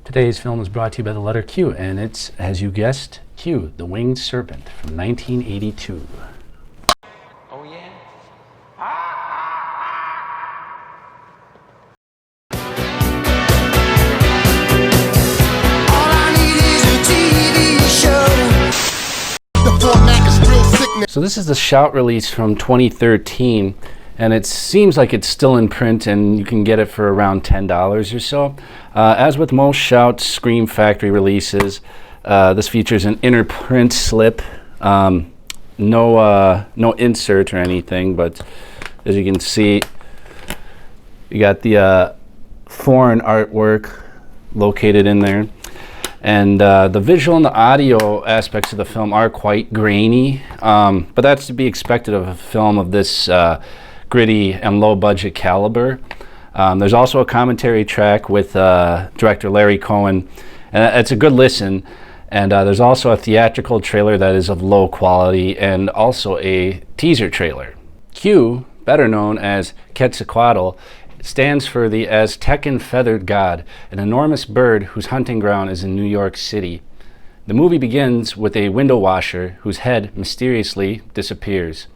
Today's film is brought to you by the letter Q, and it's, as you guessed, Q, the Winged Serpent from 1982. Oh, yeah? So this is the Shout release from 2013, and it seems like it's still in print and you can get it for around $10 or so. As with most Shout Scream Factory releases, this features an inner print slip, no insert or anything, but as you can see, you got the foreign artwork located in there. And the visual and the audio aspects of the film are quite grainy, but that's to be expected of a film of this gritty and low budget caliber. There's also a commentary track with director Larry Cohen, and it's a good listen. And there's also a theatrical trailer that is of low quality, and also a teaser trailer. Q, better known as Quetzalcoatl, stands for the Aztecan feathered god, an enormous bird whose hunting ground is in New York City. The movie begins with a window washer whose head mysteriously disappears.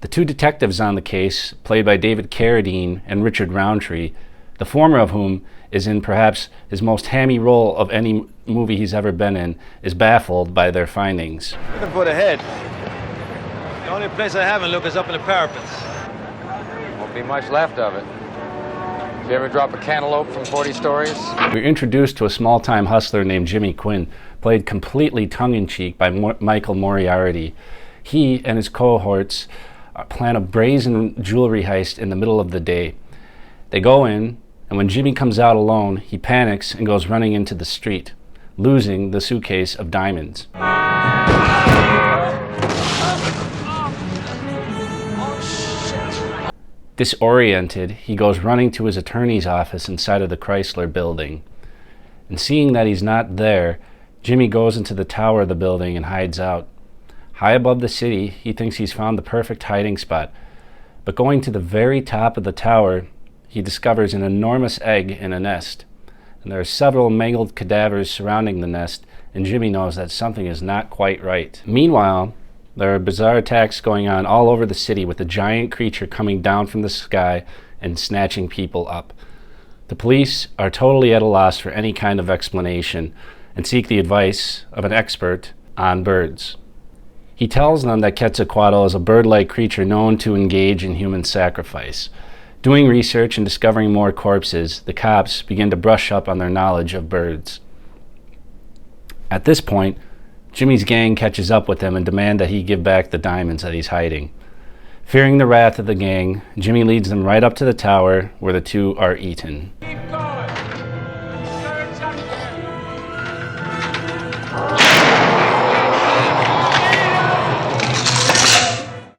The two detectives on the case, played by David Carradine and Richard Roundtree, the former of whom is in perhaps his most hammy role of any movie he's ever been in, is baffled by their findings. Looking for the head. The only place I haven't looked is up in the parapets. Won't be much left of it. You ever drop a cantaloupe from 40 stories? We're introduced to a small-time hustler named Jimmy Quinn, played completely tongue-in-cheek by Michael Moriarty. He and his cohorts plan a brazen jewelry heist in the middle of the day. They go in, and when Jimmy comes out alone, he panics and goes running into the street, losing the suitcase of diamonds. Disoriented, he goes running to his attorney's office inside of the Chrysler building. And seeing that he's not there, Jimmy goes into the tower of the building and hides out. High above the city, he thinks he's found the perfect hiding spot. But going to the very top of the tower, he discovers an enormous egg in a nest. And there are several mangled cadavers surrounding the nest, and Jimmy knows that something is not quite right. Meanwhile, there are bizarre attacks going on all over the city, with a giant creature coming down from the sky and snatching people up. The police are totally at a loss for any kind of explanation and seek the advice of an expert on birds. He tells them that Quetzalcoatl is a bird-like creature known to engage in human sacrifice. Doing research and discovering more corpses, the cops begin to brush up on their knowledge of birds. At this point, Jimmy's gang catches up with him and demand that he give back the diamonds that he's hiding. Fearing the wrath of the gang, Jimmy leads them right up to the tower where the two are eaten. Keep going. Search up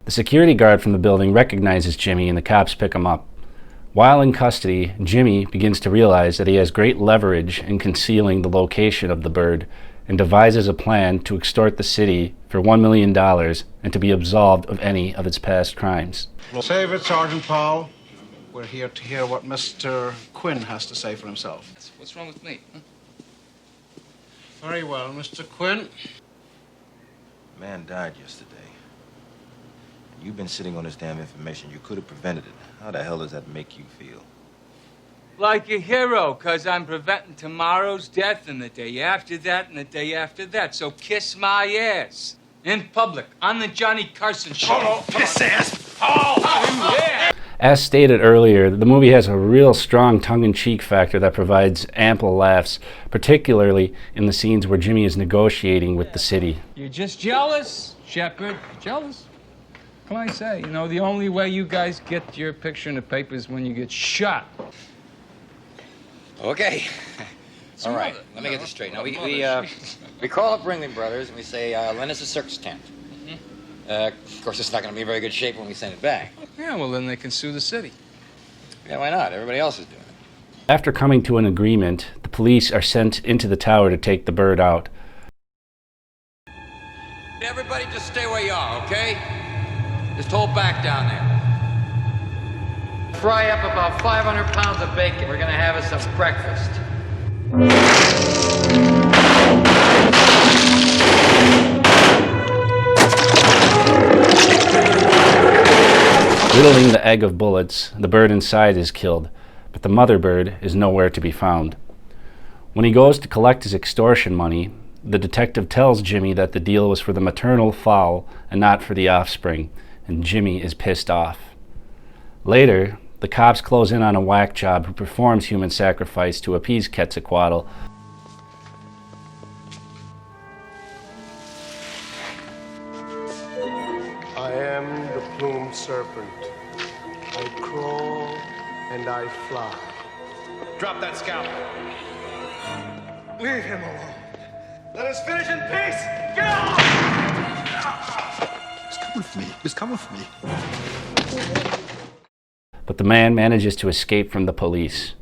The security guard from the building recognizes Jimmy, and the cops pick him up. While in custody, Jimmy begins to realize that he has great leverage in concealing the location of the bird, and devises a plan to extort the city for $1 million and to be absolved of any of its past crimes. Save it, Sergeant Paul. We're here to hear what Mr. Quinn has to say for himself. What's wrong with me? Huh? Very well, Mr. Quinn. A man died yesterday. You've been sitting on this damn information. You could have prevented it. How the hell does that make you feel? Like a hero, 'cause I'm preventing tomorrow's death and the day after that and the day after that. So kiss my ass. In public, on the Johnny Carson show. Oh, piss ass! Oh! Yeah! As stated earlier, the movie has a real strong tongue-in-cheek factor that provides ample laughs, particularly in the scenes where Jimmy is negotiating with the city. You're just jealous, Shepard. Jealous? What can I say? You know, the only way you guys get your picture in the paper is when you get shot. Okay. All right, let me get this straight. Now, we call up Ringling Brothers and we say, lend us a circus tent. Of course, it's not going to be in very good shape when we send it back. Yeah, well, then they can sue the city. Yeah, why not? Everybody else is doing it. After coming to an agreement, the police are sent into the tower to take the bird out. Everybody just stay where you are, okay? Just hold back down there. Fry up about 500 pounds of bacon. We're gonna have us some breakfast. Riddling the egg of bullets, the bird inside is killed, but the mother bird is nowhere to be found. When he goes to collect his extortion money, the detective tells Jimmy that the deal was for the maternal fowl and not for the offspring, and Jimmy is pissed off. Later, the cops close in on a whack job who performs human sacrifice to appease Quetzalcoatl. I am the plumed serpent. I crawl and I fly. Drop that scalpel. Leave him alone. Let us finish in peace. Get off! Just come with me. Just come with me. But the man manages to escape from the police.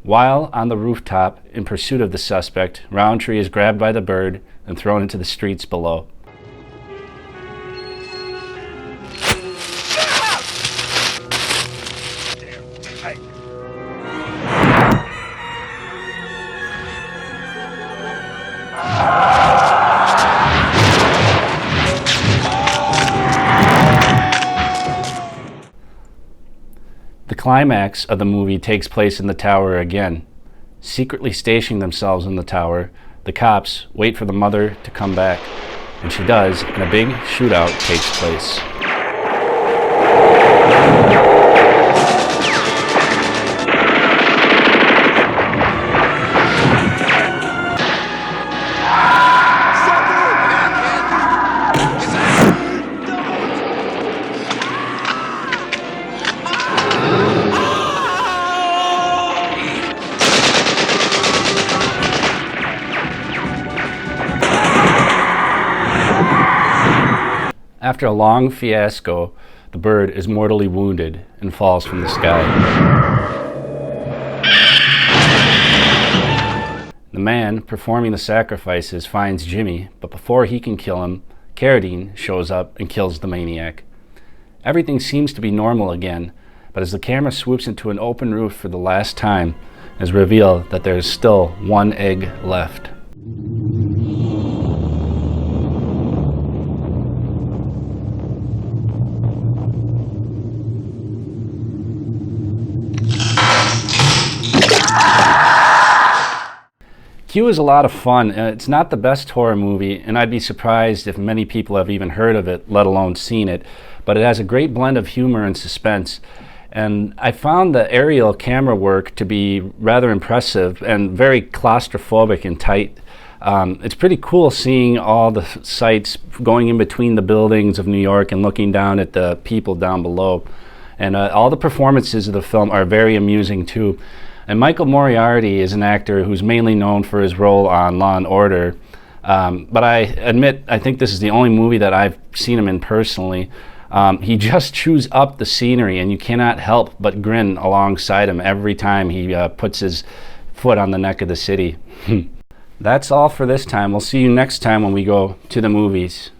While on the rooftop in pursuit of the suspect, Roundtree is grabbed by the bird and thrown into the streets below. The climax of the movie takes place in the tower again. Secretly stationing themselves in the tower, the cops wait for the mother to come back, and she does, and a big shootout takes place. After a long fiasco, the bird is mortally wounded and falls from the sky. The man performing the sacrifices finds Jimmy, but before he can kill him, Carradine shows up and kills the maniac. Everything seems to be normal again, but as the camera swoops into an open roof for the last time, it is revealed that there is still one egg left. Q is a lot of fun. It's not the best horror movie, and I'd be surprised if many people have even heard of it, let alone seen it. But it has a great blend of humor and suspense. And I found the aerial camera work to be rather impressive and very claustrophobic and tight. It's pretty cool seeing all the sights going in between the buildings of New York and looking down at the people down below. And all the performances of the film are very amusing too. And Michael Moriarty is an actor who's mainly known for his role on Law and Order. But I admit, I think this is the only movie that I've seen him in personally. He just chews up the scenery, and you cannot help but grin alongside him every time he puts his foot on the neck of the city. That's all for this time. We'll see you next time when we go to the movies.